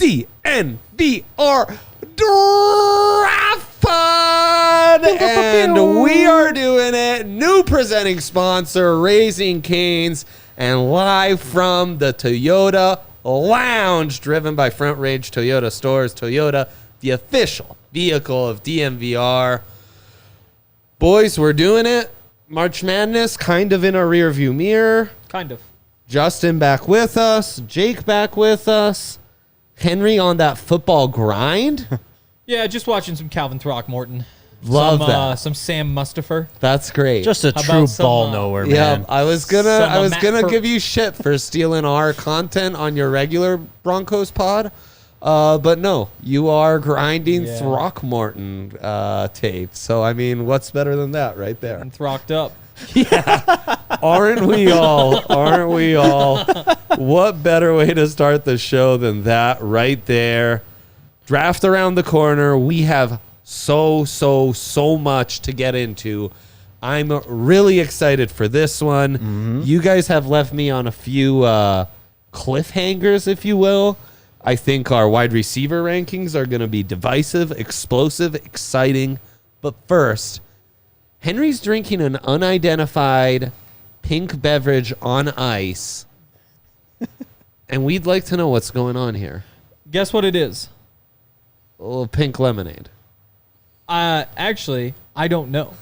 DNVR Draft Pod, and we are doing it. New presenting sponsor, Raising Cane's, and live from the Toyota Lounge, driven by Front Range Toyota Stores. Toyota, the official vehicle of DNVR. Boys, we're doing it. March Madness kind of in our rearview mirror. Kind of. Justin back with us. Jake back with us. Henry on that football grind. Yeah, just watching some Calvin Throckmorton. Love that. Some Sam Mustafer. That's great. Just a true ball knower, man. Yeah, I was gonna give you shit for stealing our content on your regular Broncos pod, but no, you are grinding Throckmorton tape. So I mean, what's better than that, right there? And Throcked up. Yeah, aren't we all? Aren't we all? What better way to start the show than that right there? Draft around the corner. We have so much to get into. I'm really excited for this one. Mm-hmm. You guys have left me on a few cliffhangers, if you will. I think our wide receiver rankings are going to be divisive, explosive, exciting. But first, Henry's drinking an unidentified pink beverage on ice, and we'd like to know what's going on here. Guess what it is? A little pink lemonade. Actually, I don't know,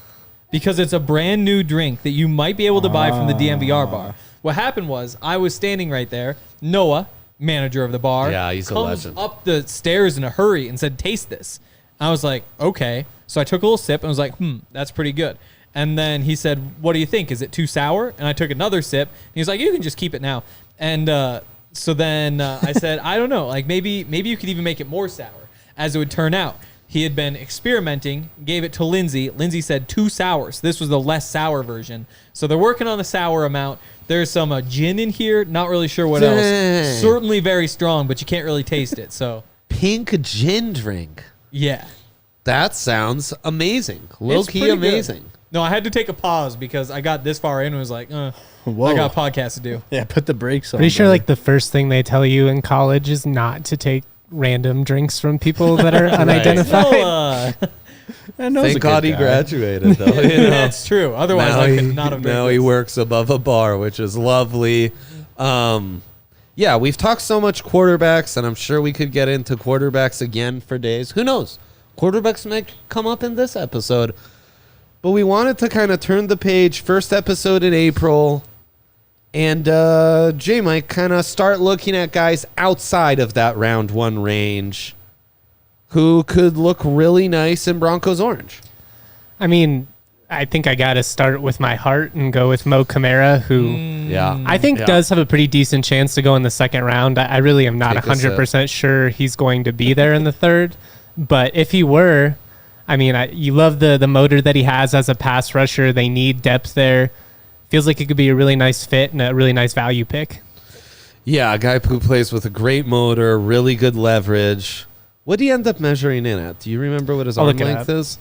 because it's a brand new drink that you might be able to buy from the DNVR bar. What happened was I was standing right there. Noah, manager of the bar, he's a legend, up the stairs in a hurry and said, "Taste this." I was like, "Okay." So I took a little sip and was like, that's pretty good. And then he said, "What do you think? Is it too sour?" And I took another sip. And he was like, "You can just keep it now." And so then I said, "I don't know. Like maybe you could even make it more sour." As it would turn out, he had been experimenting, gave it to Lindsay. Lindsay said too sour. So this was the less sour version. So they're working on the sour amount. There's some gin in here. Not really sure what else. Certainly very strong, but you can't really taste it. So pink gin drink. Yeah. That sounds amazing. Low-key amazing. Good. No, I had to take a pause because I got this far in and was like, I got a podcast to do. Yeah, put the brakes on. Pretty sure like the first thing they tell you in college is not to take random drinks from people that are unidentified. Thank God he graduated, though. That's true. Otherwise, I could not have. Now he works above a bar, which is lovely. Yeah, we've talked so much quarterbacks, and I'm sure we could get into quarterbacks again for days. Who knows? Quarterbacks might come up in this episode. But we wanted to kind of turn the page. First episode in April. And Jay might kind of start looking at guys outside of that round one range who could look really nice in Broncos orange. I mean, I think I got to start with my heart and go with Mo Camara, who I think does have a pretty decent chance to go in the second round. I really am not 100% sure he's going to be there in the third. But if he were, I mean, you love the motor that he has as a pass rusher. They need depth there. Feels like it could be a really nice fit and a really nice value pick. Yeah, a guy who plays with a great motor, really good leverage. What did he end up measuring in at? Do you remember what his arm length is?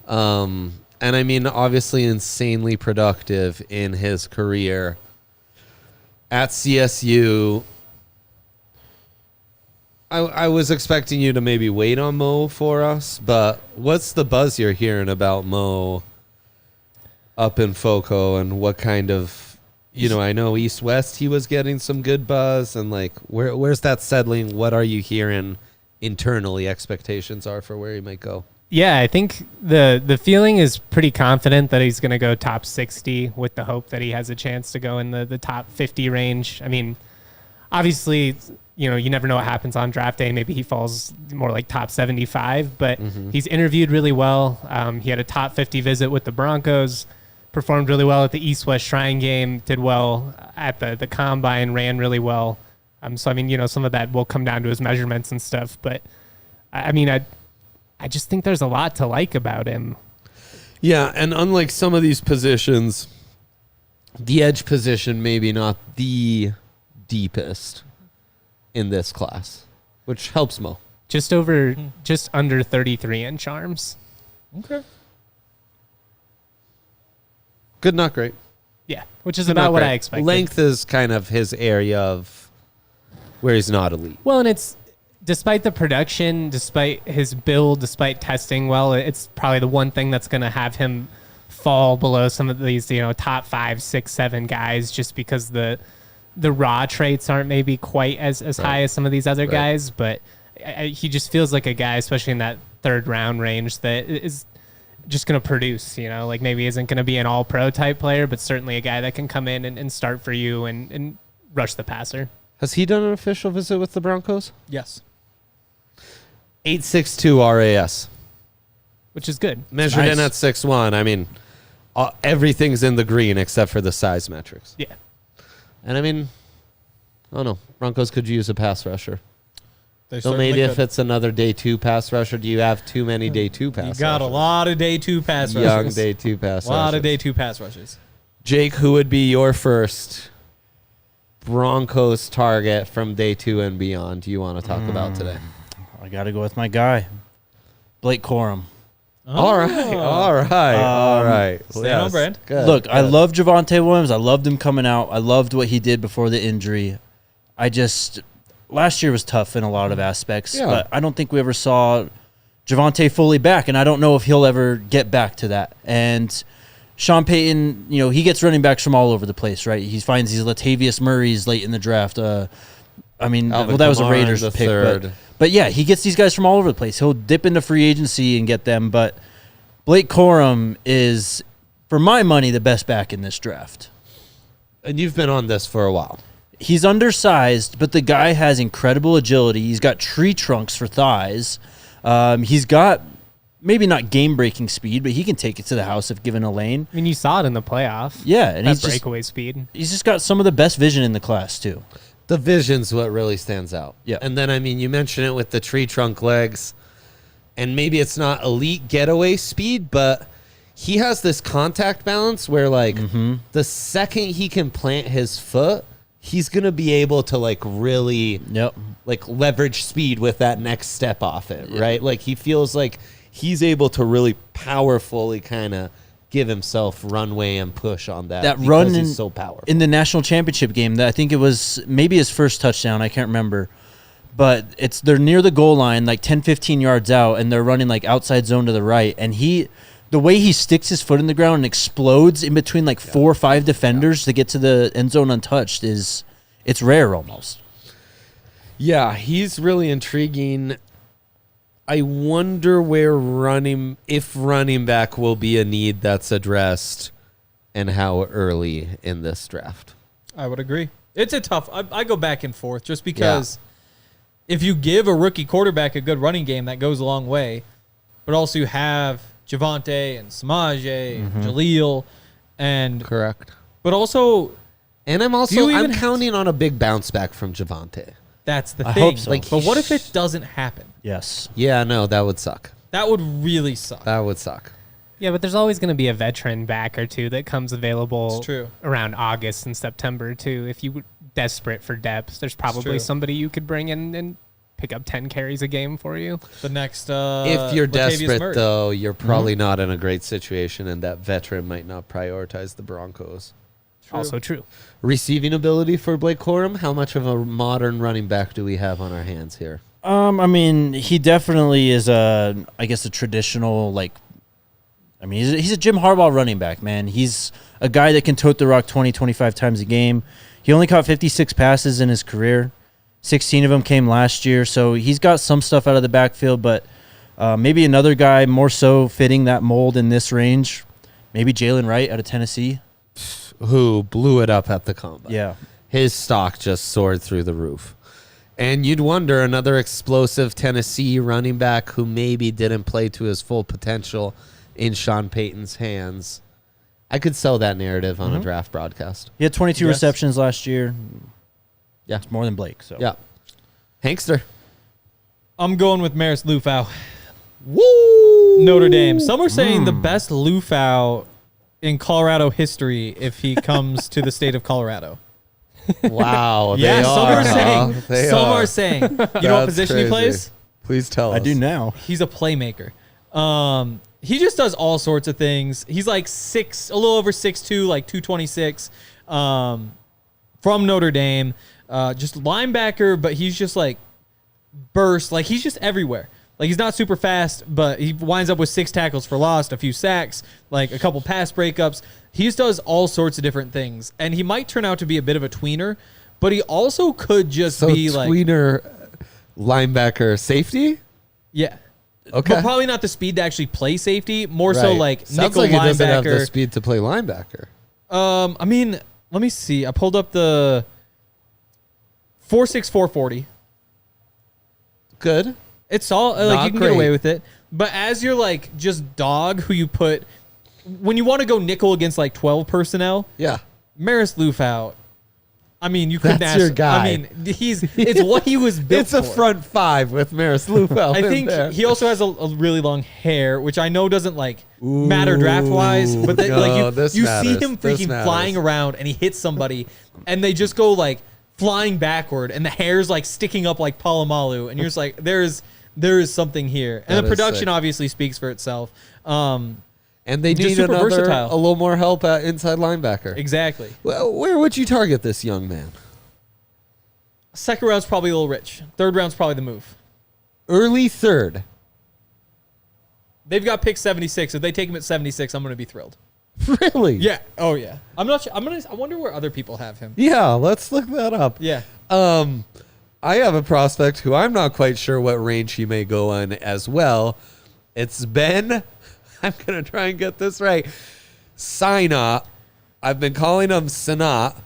And I mean, obviously insanely productive in his career at CSU. I was expecting you to maybe wait on Mo for us, but what's the buzz you're hearing about Mo up in FOCO, and what kind of, I know East-West he was getting some good buzz, and like where's that settling? What are you hearing internally expectations are for where he might go? Yeah, I think the feeling is pretty confident that he's going to go top 60 with the hope that he has a chance to go in the top 50 range. I mean, obviously, you never know what happens on draft day. Maybe he falls more like top 75, but he's interviewed really well. He had a top 50 visit with the Broncos, performed really well at the East-West Shrine game, did well at the Combine, ran really well. So, I mean, some of that will come down to his measurements and stuff, but I mean, I just think there's a lot to like about him. Yeah, and unlike some of these positions, the edge position maybe not the deepest in this class, which helps Mo. Just under 33 in charms. Okay. Good, not great. Yeah, which is Good, about not what great. I expected. Length is kind of his area of where he's not elite. Well, and it's despite the production, despite his build, despite testing well, it's probably the one thing that's going to have him fall below some of these, top 5, 6, 7 guys, just because the raw traits aren't maybe quite as high as some of these other guys. But he just feels like a guy, especially in that third round range, that is just going to produce, like maybe isn't going to be an all pro type player, but certainly a guy that can come in and start for you and rush the passer. Has he done an official visit with the Broncos? Yes. 8.62 RAS. Which is good. Measured in at 6'1". I mean, everything's in the green except for the size metrics. Yeah. And I mean, I don't know. Broncos could use a pass rusher. They So certainly maybe if could. it's another day 2 pass rusher, do you have too many day 2 pass You rushers? got a lot of day 2 pass rushers. Young day 2 pass A lot rushers. of day 2 pass rushers. Jake, who would be your first Broncos target from day 2 and beyond do you want to talk about today? I got to go with my guy, Blake Corum. All right. Staying on brand. Good, Look, I good. love Javonte Williams. I loved him coming out. I loved what he did before the injury. Last year was tough in a lot of aspects, Yeah. but I don't think we ever saw Javonte fully back, and I don't know if he'll ever get back to that. And Sean Payton, he gets running backs from all over the place, right? He finds these Latavius Murrays late in the draft. That was a Kamara Raiders in the pick, third. but yeah, he gets these guys from all over the place. He'll dip into free agency and get them, but Blake Corum is, for my money, the best back in this draft. And you've been on this for a while. He's undersized, but the guy has incredible agility. He's got tree trunks for thighs. He's got maybe not game-breaking speed, but he can take it to the house if given a lane. I mean, you saw it in the playoff. Yeah, and That breakaway speed. he's just got some of the best vision in the class, too. The vision's what really stands out. Yeah. And then, I mean, you mentioned it with the tree trunk legs, and maybe it's not elite getaway speed, but he has this contact balance where, like, the second he can plant his foot, he's going to be able to, like, really, Yep. like, leverage speed with that next step off it, right? Like, he feels like he's able to really powerfully kind of give himself runway and push on that. That because run he's so powerful. in the national championship game, that I think it was maybe his first touchdown, I can't remember. But they're near the goal line, like 10, 15 yards out, and they're running like outside zone to the right. And the way he sticks his foot in the ground and explodes in between like 4 or 5 defenders to get to the end zone untouched it's rare almost. Yeah, he's really intriguing. I wonder if running back will be a need that's addressed and how early in this draft. I would agree. It's a tough. I go back and forth just because if you give a rookie quarterback a good running game, that goes a long way. But also you have Javonte and Samaje and Jaleel and Correct. but also And I'm even counting on a big bounce back from Javonte. that's the I thing. hope so. Like, but what if it doesn't happen? Yes. Yeah, no, that would suck. That would really suck. That would suck. Yeah, but there's always going to be a veteran back or two that comes available It's true. around August and September, too. If you're desperate for depth, there's true. probably somebody you could bring in and pick up 10 carries a game for you. The next If you're Latavius desperate, Murray. though, you're probably not in a great situation, and that veteran might not prioritize the Broncos. True. Also true. Receiving ability for Blake Corum, how much of a modern running back do we have on our hands here? I mean, he definitely is a traditional, he's a Jim Harbaugh running back, man. He's a guy that can tote the rock 20, 25 times a game. He only caught 56 passes in his career. 16 of them came last year, so he's got some stuff out of the backfield, but maybe another guy more so fitting that mold in this range. Maybe Jalen Wright out of Tennessee. Who blew it up at the combine. Yeah. His stock just soared through the roof. And you'd wonder, another explosive Tennessee running back who maybe didn't play to his full potential in Sean Payton's hands. I could sell that narrative on a draft broadcast. He had 22 Yes. receptions last year. Yeah. It's more than Blake. So Yeah. Hankster. I'm going with Maris Lufau. Woo! Notre Dame. Some are saying the best Lufau in Colorado history if he comes to the state of Colorado. Wow. Yeah, they some are, are saying. huh? They Some are. are saying. You know what That's position he crazy. plays? Please tell us. I do now. He's a playmaker. He just does all sorts of things. He's like a little over 6'2", like 226, from Notre Dame. Just linebacker, but he's just like burst. Like he's just everywhere. Like he's not super fast, but he winds up with 6 tackles for loss, a few sacks, like a couple pass breakups. He just does all sorts of different things. And he might turn out to be a bit of a tweener, but he also could just be like tweener linebacker safety? yeah. Okay. But probably not the speed to actually play safety. More so Right. like Sounds nickel like he doesn't have the linebacker. speed to play linebacker. I mean, let me see. I pulled up the 4.6 440. Good. It's all like Not you can great. get away with it. But as you're like just dog who you put when you want to go nickel against like 12 personnel, Yeah. Maris Lufau. I mean, you couldn't That's ask. your guy. I mean, it's what he was built It's a for. front 5 with Maris Lufau. I in think there. he also has a really long hair, which I know doesn't like matter draft wise, but no, like this you see matters. him This freaking matters. flying around and he hits somebody and they just go like flying backward and the hair's like sticking up like Palomalu and you're just like there is something here. And That the is production sick. obviously speaks for itself. And they just need super another, versatile. a little more help at inside linebacker. Exactly. Well, where would you target this young man? Second round's probably a little rich. Third round's probably the move. Early third. They've got pick 76. If they take him at 76, I'm going to be thrilled. Really? Yeah. Oh yeah. I'm not sure. I wonder where other people have him. Yeah, let's look that up. Yeah. I have a prospect who I'm not quite sure what range he may go on as well. It's Ben. I'm going to try and get this right. Sinat. I've been calling him Sinat.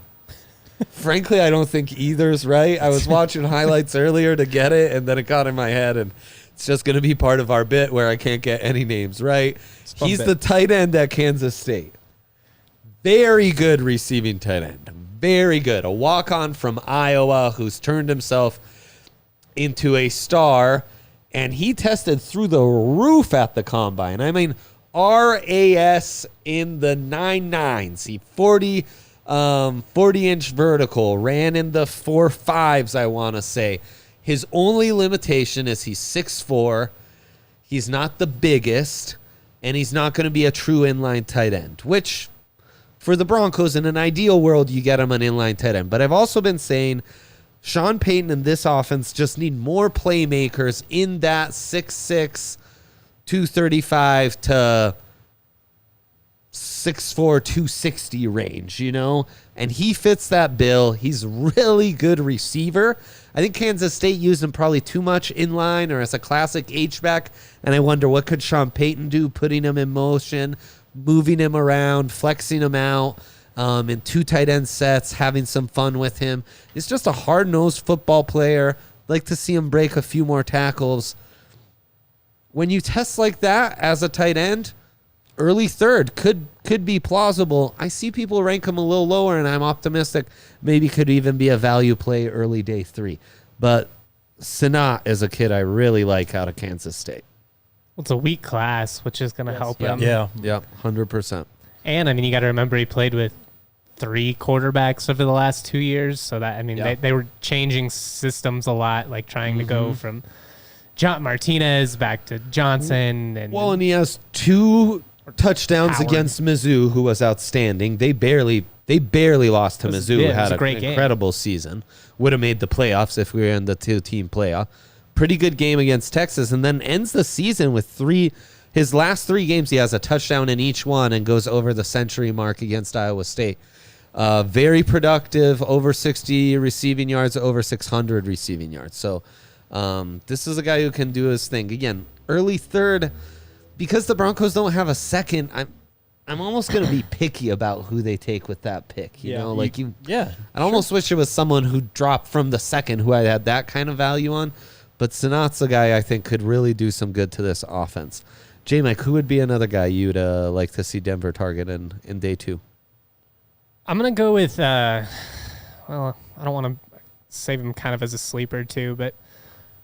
Frankly, I don't think either's right. I was watching highlights earlier to get it, and then it got in my head, and it's just going to be part of our bit where I can't get any names right. fun He's bit. the tight end at Kansas State. Very good receiving tight end. Very good. A walk-on from Iowa who's turned himself into a star, and he tested through the roof at the combine. I mean, RAS in the 9.9s. He 40-inch vertical, ran in the 4.5s, I want to say. His only limitation is he's 6'4". He's not the biggest, and he's not going to be a true inline tight end, which for the Broncos, in an ideal world, you get him an inline tight end. But I've also been saying Sean Payton and this offense just need more playmakers in that 6'6", 235 to 6'4", 260 range, you know? And he fits that bill. He's a really good receiver. I think Kansas State used him probably too much inline or as a classic H-back, and I wonder what could Sean Payton do, putting him in motion, moving him around, flexing him out in 2 tight end sets, having some fun with him. He's just a hard-nosed football player. Like to see him break a few more tackles. When you test like that as a tight end, early third could be plausible. I see people rank him a little lower, and I'm optimistic maybe could even be a value play early day 3. But Sinat is a kid I really like out of Kansas State. Well, it's a weak class, which is going to help him. Yeah. Yeah, 100%. And I mean, you got to remember he played with 3 quarterbacks over the last 2 years. So that, I mean, Yeah. they were changing systems a lot, like trying to go from John Martinez back to Johnson. And Well, and he has 2 touchdowns Howard. against Mizzou, who was outstanding. They barely lost to Mizzou, yeah, it was had a an great game. incredible season. Would have made the playoffs if we were in the 2-team playoff. Pretty good game against Texas, and then ends the season with 3. His last 3 games, he has a touchdown in each one and goes over the century mark against Iowa State. Very productive, over 60 receiving yards, over 600 receiving yards. So this is a guy who can do his thing. Again, early third, because the Broncos don't have a second, I'm almost going to be picky about who they take with that pick. You know, like Yeah. I almost wish it was someone who dropped from the second who I had that kind of value on. But Sinat's a guy I think could really do some good to this offense. J-Mike, who would be another guy you'd like to see Denver target in day 2? I'm going to go with, well, I don't want to save him kind of as a sleeper too, but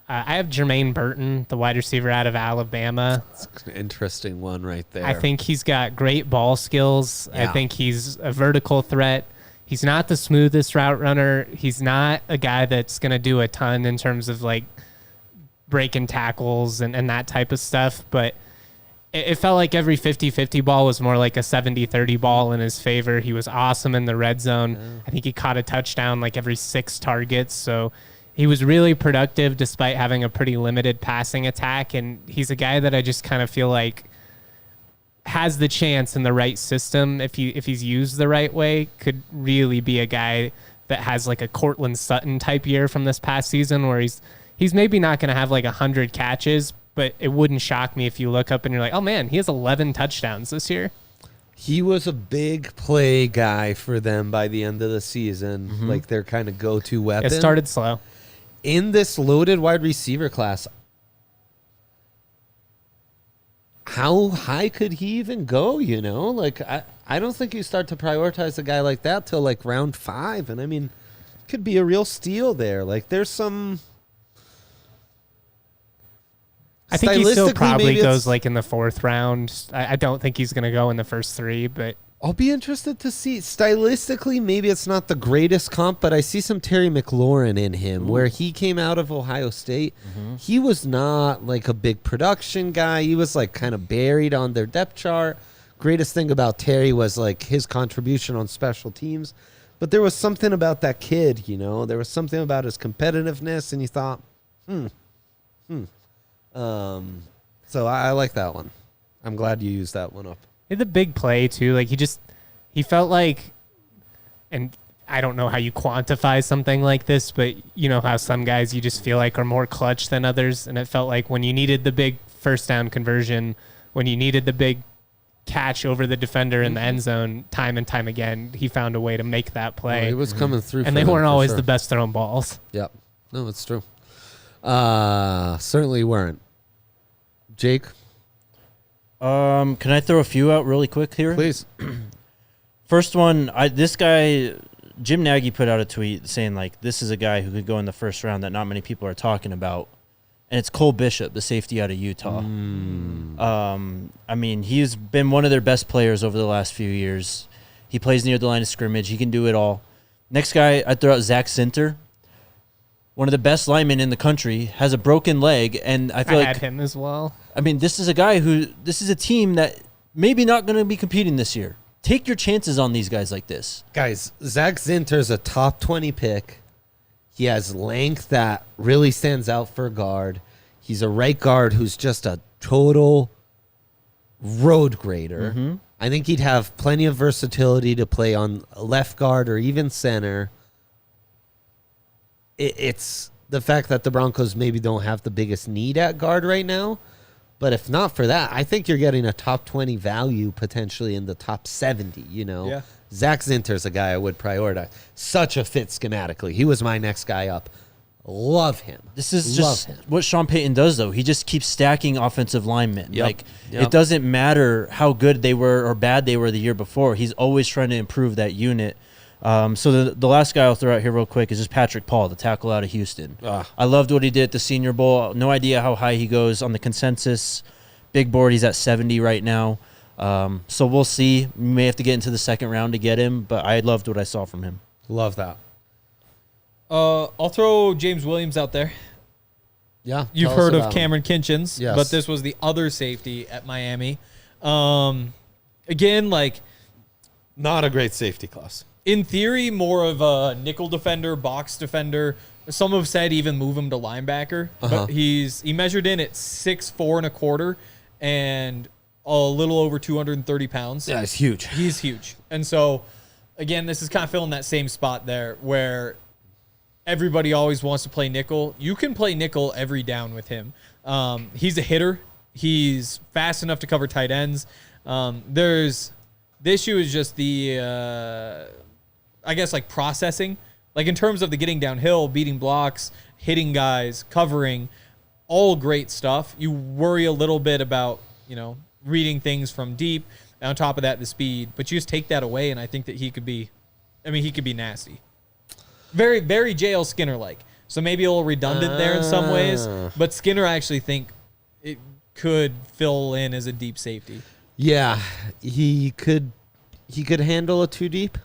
I have Jermaine Burton, the wide receiver out of Alabama. It's an interesting one right there. I think he's got great ball skills. I Yeah. think he's a vertical threat. He's not the smoothest route runner. He's not a guy that's going to do a ton in terms of like breaking tackles and that type of stuff. But it felt like every 50-50 ball was more like a 70-30 ball in his favor. He was awesome in the red zone. Yeah. I think he caught a touchdown like every 6 targets. So he was really productive despite having a pretty limited passing attack. And he's a guy that I just kind of feel like has the chance in the right system, if he's used the right way, could really be a guy that has like a Cortland Sutton type year from this past season where he's maybe not going to have like 100 catches, but it wouldn't shock me if you look up and you're like, oh man, he has 11 touchdowns this year. He was a big play guy for them by the end of the season, like their kind of go-to weapon. It started slow. In this loaded wide receiver class, how high could he even go, you know? Like, I don't think you start to prioritize a guy like that till, like, round 5. And, I mean, could be a real steal there. Like, there's some... I think he still probably goes, like, in the 4th round. I don't think he's going to go in the first 3, but... I'll be interested to see. Stylistically, maybe it's not the greatest comp, but I see some Terry McLaurin in him, where he came out of Ohio State. He was not like a big production guy. He was like kind of buried on their depth chart. Greatest thing about Terry was like his contribution on special teams. But there was something about that kid, you know. There was something about his competitiveness, and you thought, So I like that one. I'm glad you used that one up. He had the big play, too. Like, he felt like, and I don't know how you quantify something like this, but you know how some guys you just feel like are more clutch than others. And it felt like when you needed the big first down conversion, when you needed the big catch over the defender in the end zone, time and time again, he found a way to make that play. Well, he was coming through. And they weren't always the best thrown balls. Yep. No, it's true. Certainly weren't. Jake? Can I throw a few out really quick here? Please. First one, this guy, Jim Nagy put out a tweet saying, like, this is a guy who could go in the first round that not many people are talking about. And it's Cole Bishop, the safety out of Utah. I mean, he's been one of their best players over the last few years. He plays near the line of scrimmage. He can do it all. Next guy, I'd throw out Zach Sinter. One of the best linemen in the country, has a broken leg, and I feel I like had him as well. I mean, this is a team that maybe not going to be competing this year. Take your chances on these guys like this. Guys, Zach Zinter's a top 20 pick. He has length that really stands out for a guard. He's a right guard who's just a total road grader. I think he'd have plenty of versatility to play on left guard or even center. It's the fact that the Broncos maybe don't have the biggest need at guard right now. But if not for that, I think you're getting a top 20 value potentially in the top 70, you know. Yeah. Zach Zinter's a guy I would prioritize. Such a fit schematically. He was my next guy up. Love him. This is just what Sean Payton does, though. He just keeps stacking offensive linemen. Yep. It doesn't matter how good they were or bad they were the year before. He's always trying to improve that unit. So the last guy I'll throw out here real quick is just Patrick Paul, the tackle out of Houston. I loved what he did at the Senior Bowl. No idea how high he goes on the consensus. Big board, he's at 70 right now. So we'll see. We may have to get into the second round to get him, but I loved what I saw from him. Love that. I'll throw James Williams out there. Yeah. You've heard of Cameron Kinchins, Yes. but this was the other safety at Miami. Again, like, Not a great safety class. in theory, more of a nickel defender, box defender. Some have said even move him to linebacker, but he measured in at 6'4" and a quarter, and a little over 230 pounds. Yeah, it's huge. He's huge, and so again, this is kind of filling that same spot there where everybody always wants to play nickel. You can play nickel every down with him. He's a hitter. He's fast enough to cover tight ends. The issue is just the, I guess, like processing. Like in terms of the getting downhill, beating blocks, hitting guys, covering, all great stuff. You worry a little bit about, reading things from deep. And on top of that, the speed. But you just take that away, and I think that he could be nasty. Very, very JL Skinner-like. So maybe a little redundant there in some ways. But Skinner, I actually think it could fill in as a deep safety. Yeah, he could handle a 2 deep.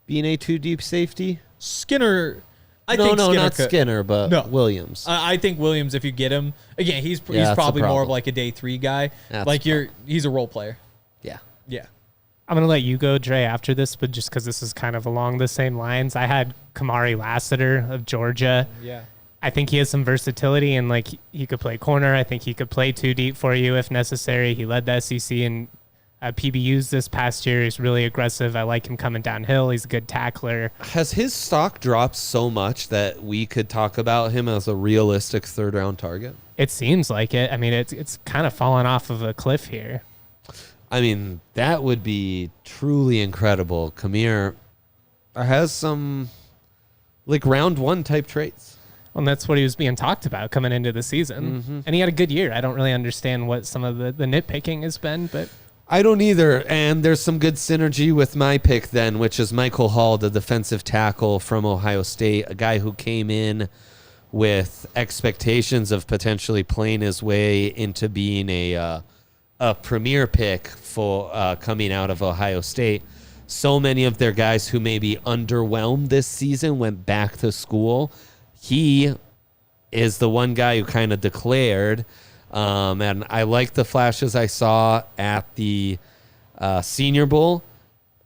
Being a 2 deep safety. Skinner, not could. Skinner, but Williams. I think Williams, if you get him again, he's that's probably the more of problem. like a day 3 guy. That's like the he's a role player. Yeah. Yeah. I'm going to let you go, Dre, after this, but just because this is kind of along the same lines, I had Kamari Lassiter of Georgia. Yeah. I think he has some versatility, and like he could play corner. I think he could play 2 deep for you if necessary. He led the SEC in PBUs this past year. He's really aggressive. I like him coming downhill. He's a good tackler. Has his stock dropped so much that we could talk about him as a realistic 3rd-round target? It seems like it. I mean, it's kind of fallen off of a cliff here. I mean, that would be truly incredible. Kamir has some like round 1 type traits. Well, and that's what he was being talked about coming into the season. Mm-hmm. And he had a good year. I don't really understand what some of the nitpicking has been, but I don't either. And there's some good synergy with my pick then, which is Michael Hall, the defensive tackle from Ohio State, a guy who came in with expectations of potentially playing his way into being a premier pick for coming out of Ohio State. So many of their guys who maybe underwhelmed this season went back to school. He is the one guy who kind of declared, and I like the flashes I saw at the Senior Bowl.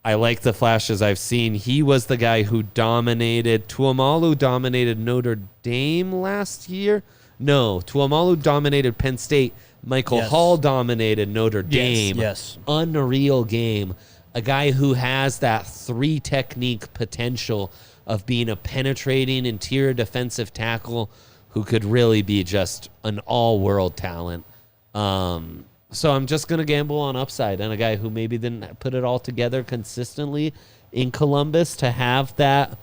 I like the flashes I've seen. He was the guy who dominated. Tuamalu dominated Notre Dame last year. No, Tuamalu dominated Penn State. Michael Hall dominated Notre Dame. Yes. Unreal game. A guy who has that 3 technique potential of being a penetrating interior defensive tackle who could really be just an all-world talent. So I'm just going to gamble on upside and a guy who maybe didn't put it all together consistently in Columbus to have that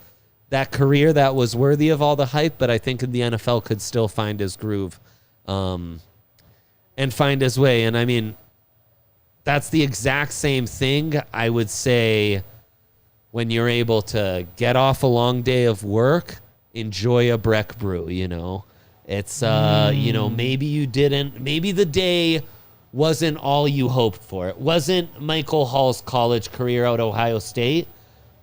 career that was worthy of all the hype, but I think in the NFL could still find his groove and find his way. And, I mean, that's the exact same thing I would say when you're able to get off a long day of work, enjoy a Breck brew, you know. It's, maybe the day wasn't all you hoped for. It wasn't Michael Hall's college career at Ohio State,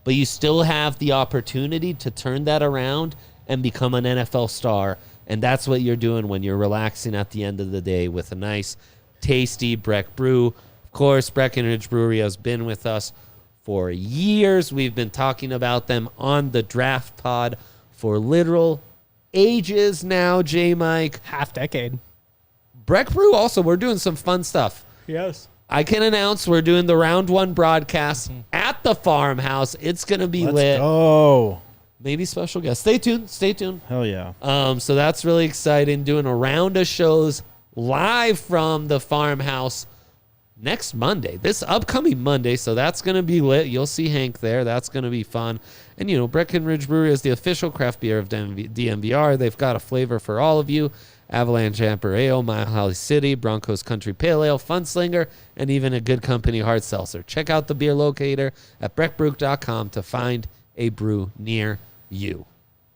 but you still have the opportunity to turn that around and become an NFL star. And that's what you're doing when you're relaxing at the end of the day with a nice, tasty Breck brew. Of course, Breckenridge Brewery has been with us for years. We've been talking about them on the Draft Pod for literal ages now, J-Mike. half decade. Breck Brew also, we're doing some fun stuff. Yes. I can announce we're doing the round 1 broadcast at the farmhouse. It's going to be lit. Oh, Maybe special guests. Stay tuned. hell yeah. So that's really exciting. Doing a round of shows live from the farmhouse next Monday, this upcoming Monday. So that's going to be lit. You'll see Hank there. That's going to be fun. And, Breckenridge Brewery is the official craft beer of DNVR. They've got a flavor for all of you. Avalanche Amber Ale, Mile High City, Broncos Country Pale Ale, Funslinger, and even a Good Company Hard Seltzer. Check out the beer locator at breckbrew.com to find a brew near you.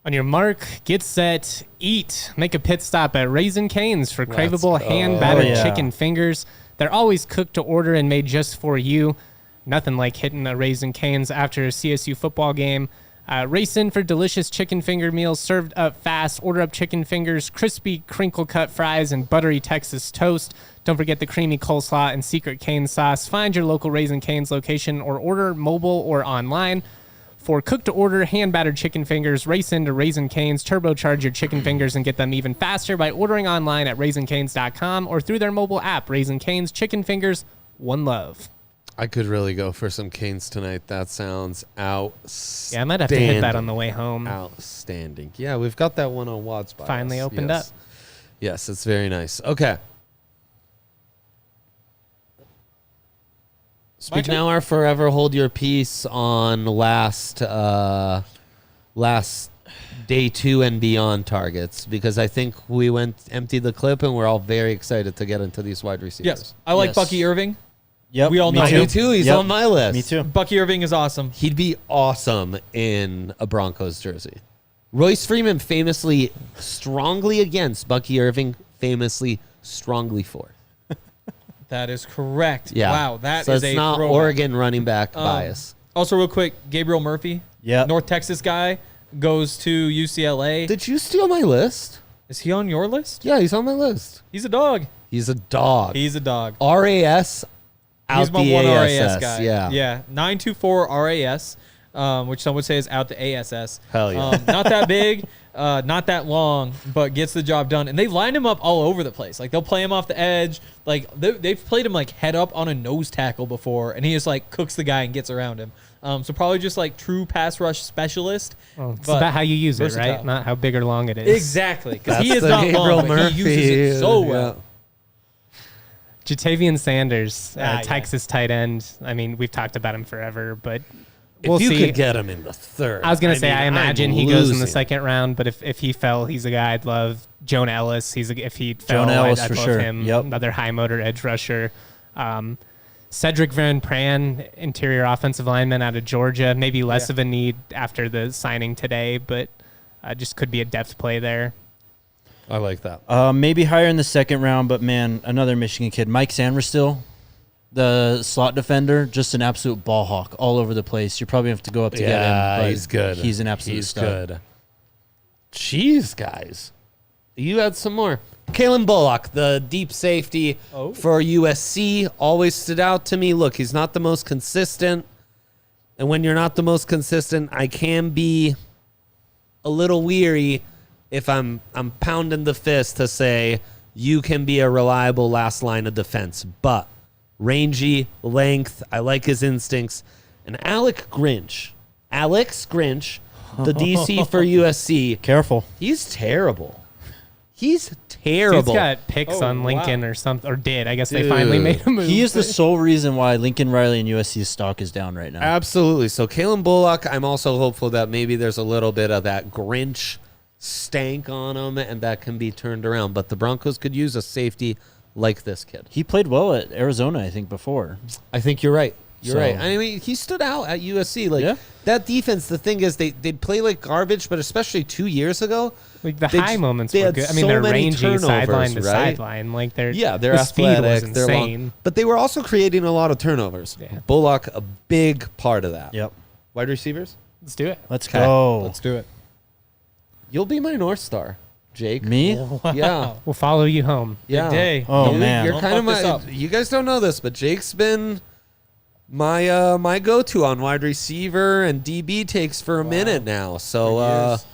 On your mark, get set, eat. Make a pit stop at Raising Cane's for craveable go. hand-battered yeah. chicken fingers. They're always cooked to order and made just for you. Nothing like hitting a Raising Cane's after a CSU football game. Race in for delicious chicken finger meals served up fast. Order up chicken fingers, crispy crinkle-cut fries, and buttery Texas toast. Don't forget the creamy coleslaw and secret cane sauce. Find your local Raising Cane's location or order mobile or online. For cook-to-order, hand-battered chicken fingers, race into Raising Cane's, turbocharge your chicken fingers, and get them even faster by ordering online at RaisingCanes.com or through their mobile app. Raising Cane's Chicken Fingers, one love. I could really go for some Canes tonight. That sounds outstanding. Yeah, I might have to hit that on the way home. Outstanding. Yeah, we've got that one on Watts by Finally us. opened Yes. up. Yes, it's very nice. Okay. Speak turn? now or forever hold your peace on last day 2 and beyond targets, because I think we emptied the clip and we're all very excited to get into these wide receivers. Yes. I like Yes. Bucky Irving. Yep. We all me know too. Me too. He's Yep. on my list. Me too. Bucky Irving is awesome. He'd be awesome in a Broncos jersey. Royce Freeman famously strongly against, Bucky Irving famously strongly for. That is correct. Yeah. Wow, that so is it's a not throwback. Oregon running back bias. Also, real quick, Gabriel Murphy, Yeah. North Texas guy, goes to UCLA. Did you steal my list? Is he on your list? Yeah, he's on my list. He's a dog. He's a dog. He's a dog. RAS out He's my the one ASS. RAS guy. Yeah. Yeah. 924 RAS, which some would say is out the ASS. Hell yeah. Not that big, not that long, but gets the job done. And they line him up all over the place. Like they'll play him off the edge. Like they've played him like head up on a nose tackle before, and he just like cooks the guy and gets around him. So probably just like true pass rush specialist. Well, it's but about how you use it, versatile. right? Not how big or long it is. Exactly, because he That's is the not Gabriel long, but he uses it so well. Jatavian Sanders, Yeah. Texas tight end. I mean, we've talked about him forever, but If we'll you see. could get him in the third. I was gonna say, mean, I I'm imagine he goes in the losing. second round, but if he fell, he's a guy I'd love. Jonah Ellis, if he fell, Jonah Ellis I'd for love sure. him. Yep. Another high motor edge rusher. Cedric Van Pran, interior offensive lineman out of Georgia. Maybe less of a need after the signing today, but just could be a depth play there. I like that. Maybe higher in the second round, but man, another Michigan kid, Mike Sanderstill, the slot defender, just an absolute ball hawk all over the place. You probably have to go up to get him. But he's good. He's an absolute He's stud. good. Jeez, guys. You had some more. Kalen Bullock, the deep safety for USC, always stood out to me. Look, he's not the most consistent. And when you're not the most consistent, I can be a little weary if I'm pounding the fist to say you can be a reliable last line of defense. But rangy, length, I like his instincts. And Alex Grinch, the DC for USC, Careful. he's terrible. He's terrible. He's got picks Oh, on Lincoln wow. or something, or did. I guess they Dude. finally made a move. He is the sole reason why Lincoln Riley and USC's stock is down right now. Absolutely. So Kalen Bullock, I'm also hopeful that maybe there's a little bit of that Grinch stank on him and that can be turned around. But the Broncos could use a safety like this kid. He played well at Arizona, I think, before. I think you're right. You're So- right. I mean, he stood out at USC. Like Yeah. that defense, the thing is they'd play like garbage, but especially 2 years ago. Like the They high just- moments they were had good. I mean, so they're many rangy turnovers, sideline to right? sideline. Like They're the speed was athletic. They're long. insane. But they were also creating a lot of turnovers. Yeah. Bullock, a big part of that. Yep. Wide receivers? Let's do it. Let's Okay. go. Let's do it. You'll be my North Star, Jake. Me? Yeah. We'll follow you home. Yeah. Big day. Oh, You- man. You're Don't kind of fuck this my. up. You guys don't know this, but Jake's been my my go-to on wide receiver and DB takes for a minute now. So years.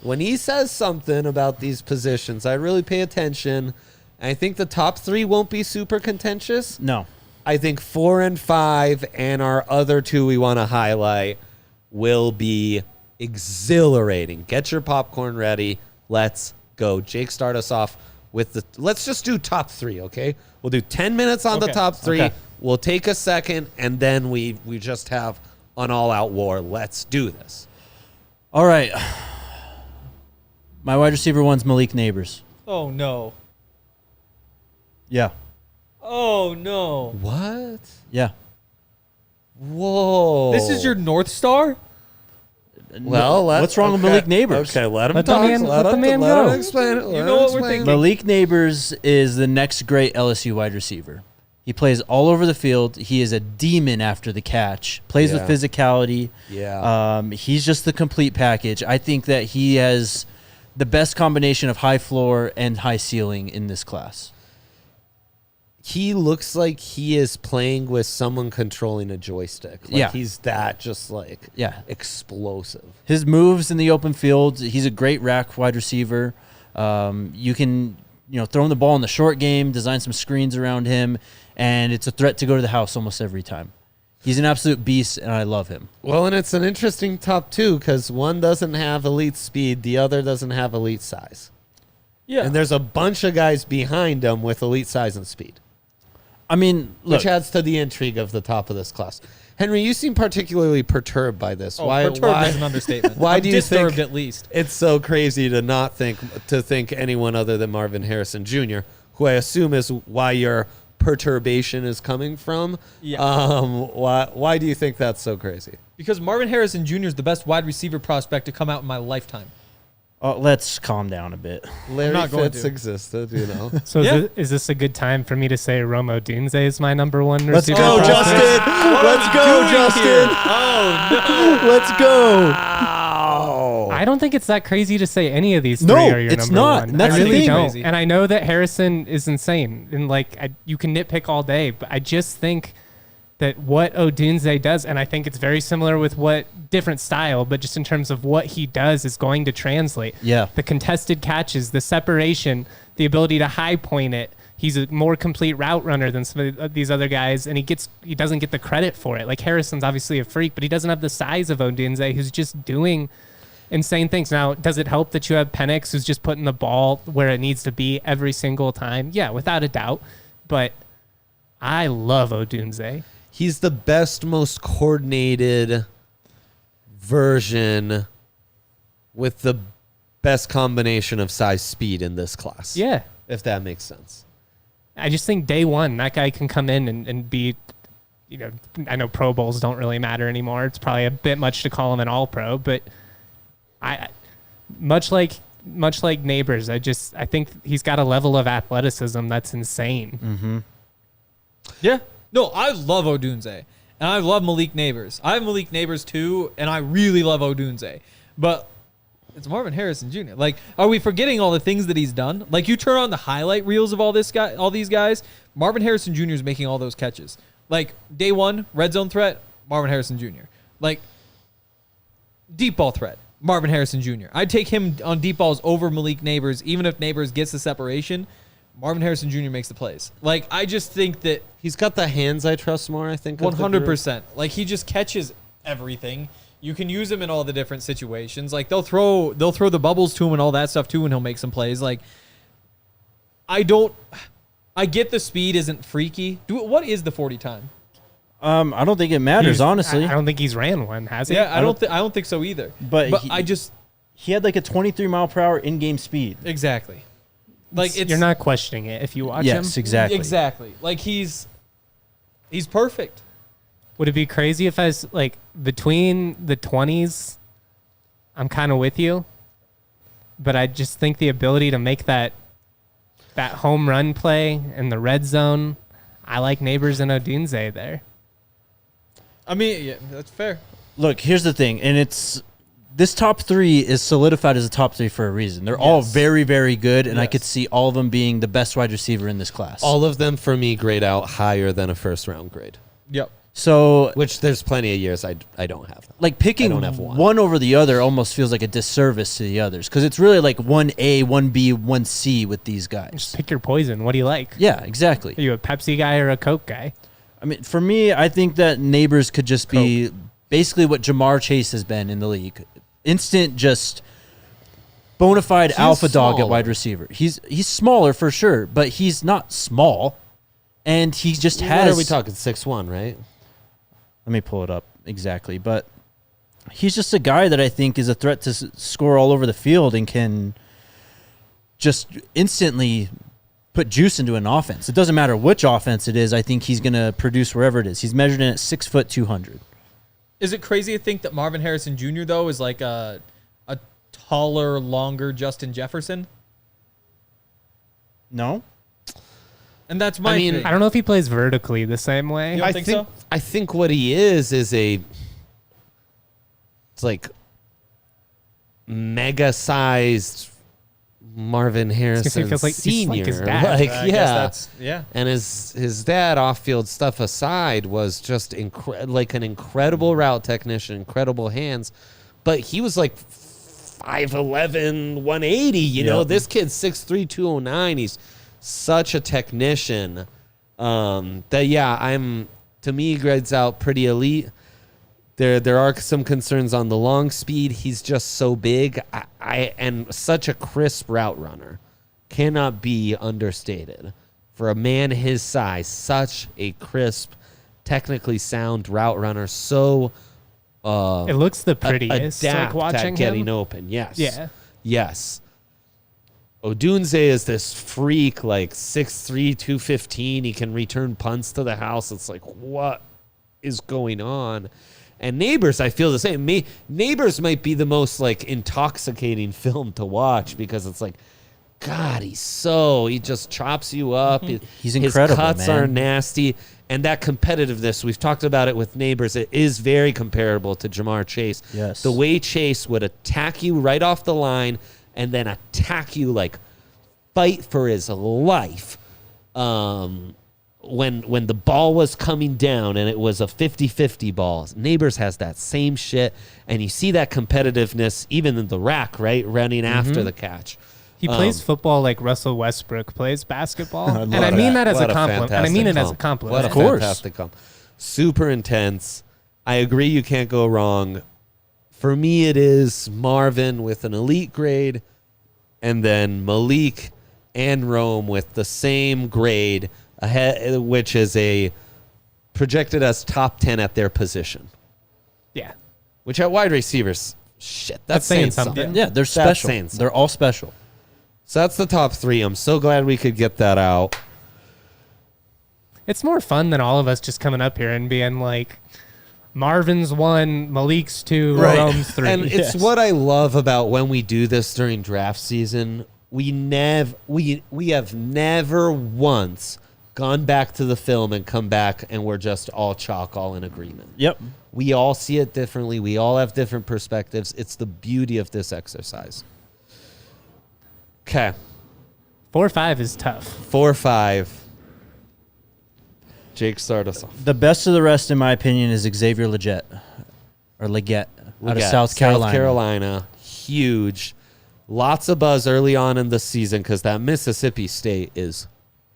when he says something about these positions, I really pay attention. I think the top three won't be super contentious. No. I think 4 and 5 and our other two we want to highlight will be exhilarating. Get your popcorn ready. Let's go. Jake, start us off with the. Let's just do top three, okay? We'll do 10 minutes on the Okay. top three. Okay. We'll take a second, and then we just have an all-out war. Let's do this. All right. My wide receiver one's Malik Neighbors. Oh no. Yeah. Oh no. What? Yeah. Whoa. This is your North Star? Well, what's wrong with Malik Neighbors? Okay, let him Let the talk. man- let the man let go. him explain it. You know what we're thinking. Malik Neighbors is the next great LSU wide receiver. He plays all over the field. He is a demon after the catch. Plays Yeah. with physicality. Yeah. He's just the complete package. I think that he has the best combination of high floor and high ceiling in this class. He looks like he is playing with someone controlling a joystick. Like Yeah. he's that just like Yeah. explosive. His moves in the open field, he's a great rack wide receiver. You can, throw him the ball in the short game, design some screens around him, and it's a threat to go to the house almost every time. He's an absolute beast, and I love him. Well, and it's an interesting top two because one doesn't have elite speed, the other doesn't have elite size. Yeah. And there's a bunch of guys behind him with elite size and speed, I mean, look, which adds to the intrigue of the top of this class. Henry, you seem particularly perturbed by this. Perturbed is an understatement. why I'm do you disturbed think- at least? It's so crazy to think anyone other than Marvin Harrison Jr., who I assume is why your perturbation is coming from. Yeah. Why do you think that's so crazy? Because Marvin Harrison Jr. is the best wide receiver prospect to come out in my lifetime. Let's calm down a bit. Larry not going Fitz to. existed, you know. So Yeah. is this a good time for me to say Romo Dunze is my number one receiver? Let's go, prospect? Justin. Let's go, Justin. Oh, no. Let's go. I don't think it's that crazy to say any of these three No, are your it's number not. one. That's I the really thing. don't. Crazy. And I know that Harrison is insane. And you can nitpick all day, but I just think that what Odunze does, and I think it's very similar with what different style, but just in terms of what he does is going to translate. Yeah. The contested catches, the separation, the ability to high point it. He's a more complete route runner than some of these other guys, and he doesn't get the credit for it. Like Harrison's obviously a freak, but he doesn't have the size of Odunze, who's just doing insane things. Now, does it help that you have Penix, who's just putting the ball where it needs to be every single time? Yeah, without a doubt. But I love Odunze. He's the best, most coordinated version with the best combination of size speed in this class. Yeah. If that makes sense. I just think day one, that guy can come in and be, I know Pro Bowls don't really matter anymore. It's probably a bit much to call him an all-pro, but much like Neighbors, I think he's got a level of athleticism that's insane. Mm-hmm. Yeah. No, I love Odunze. And I love Malik Neighbors. I have Malik Neighbors too, and I really love Odunze. But it's Marvin Harrison Jr. Like, are we forgetting all the things that he's done? Like, you turn on the highlight reels of all these guys, Marvin Harrison Jr. is making all those catches. Like, day one, red zone threat, Marvin Harrison Jr. Like, deep ball threat, Marvin Harrison Jr. I'd take him on deep balls over Malik Neighbors, even if Neighbors gets the separation. Marvin Harrison Jr. makes the plays. Like, I just think that He's got the hands I trust more, I think. of the group. 100%. Like, he just catches everything. You can use him in all the different situations. Like, they'll throw the bubbles to him and all that stuff too, and he'll make some plays. Like, I get the speed isn't freaky. What is the 40 time? I don't think it matters, honestly. I don't think he's ran one, has he? Yeah, I don't think so either. But he had like a 23 mile per hour in-game speed. Exactly. Like, You're not questioning it if you watch him. Yes, exactly. Exactly. Like, he's perfect. Would it be crazy if I was like between the 20s? I'm kind of with you, but I just think the ability to make that home run play in the red zone. I like Neighbors and Odunze there. I mean, yeah, that's fair. Look, here's the thing, and this top three is solidified as a top three for a reason. They're all very, very good, and I Yes. could see all of them being the best wide receiver in this class. All of them, for me, grade out higher than a first-round grade. Yep. So, Which there's plenty of years I don't have. like, picking I don't have one. one over the other almost feels like a disservice to the others because it's really like 1A, 1B, 1C with these Just guys. pick your poison. What do you like? Yeah, exactly. Are you a Pepsi guy or a Coke guy? I mean, for me, I think that Neighbors could just be basically what Jamar Chase has been in the league. Instant, just bona fide alpha dog at smaller. wide receiver. He's smaller for sure, but he's not small. And he just has... What are we talking? 6'1", right? Let me pull it up exactly. But he's just a guy that I think is a threat to score all over the field and can just instantly put juice into an offense. It doesn't matter which offense it is. I think he's going to produce wherever it is. He's measured in at 6', 200. Is it crazy to think that Marvin Harrison Jr. though is like a taller, longer Justin Jefferson? No? And that's my. I mean, thing. I don't know if he plays vertically the same way. You don't think so? I think what he is it's like mega-sized Marvin Harrison feels like he's Senior. like his dad. Like, I yeah. guess that's yeah. And his dad, off-field stuff aside, was just like an incredible route technician, incredible hands. But he was like 5'11", 180. You know, this kid's 6'3", 209. He's such a technician. To me, he grades out pretty elite. There are some concerns on the long speed. He's just so big. And such a crisp route runner. Cannot be understated. For a man his size, such a crisp, technically sound route runner. So It looks the prettiest. Like adept watching at getting him. open. Yes. Yeah. Yes. Odunze is this freak, like 6'3", 215. He can return punts to the house. It's like, what is going on? And Neighbors, I feel the same. Neighbors might be the most like intoxicating film to watch because it's like, God, he just chops you up. He's incredible, His cuts man. are nasty. And that competitiveness, we've talked about it with Neighbors, it is very comparable to Jamar Chase. Yes. The way Chase would attack you right off the line and then attack you like fight for his life. When the ball was coming down and it was a 50-50 ball, Neighbors has that same shit. And you see that competitiveness even in the rack, right? Running after the catch. He plays football like Russell Westbrook plays basketball. I and love I mean that as What a compliment. And I mean it as a fantastic compliment. What a Of course. fantastic comp. Super intense. I agree you can't go wrong. For me, it is Marvin with an elite grade, and then Malik and Rome with the same grade, ahead, which is a projected as top 10 at their position. Yeah. Which at wide receivers, shit, that's saying something. Yeah, they're That's special. saying something. They're all special. So that's the top 3. I'm so glad we could get that out. It's more fun than all of us just coming up here and being like, Marvin's 1, Malik's 2, Right. Rome's 3. And it's what I love about when we do this during draft season. We have never once gone back to the film and come back and we're just all chalk, all in agreement. Yep. We all see it differently. We all have different perspectives. It's the beauty of this exercise. Okay. 4-5 is tough. 4-5. Jake, start us off. The best of the rest, in my opinion, is Xavier Legette out of South Carolina. South Carolina, huge. Lots of buzz early on in the season because that Mississippi State is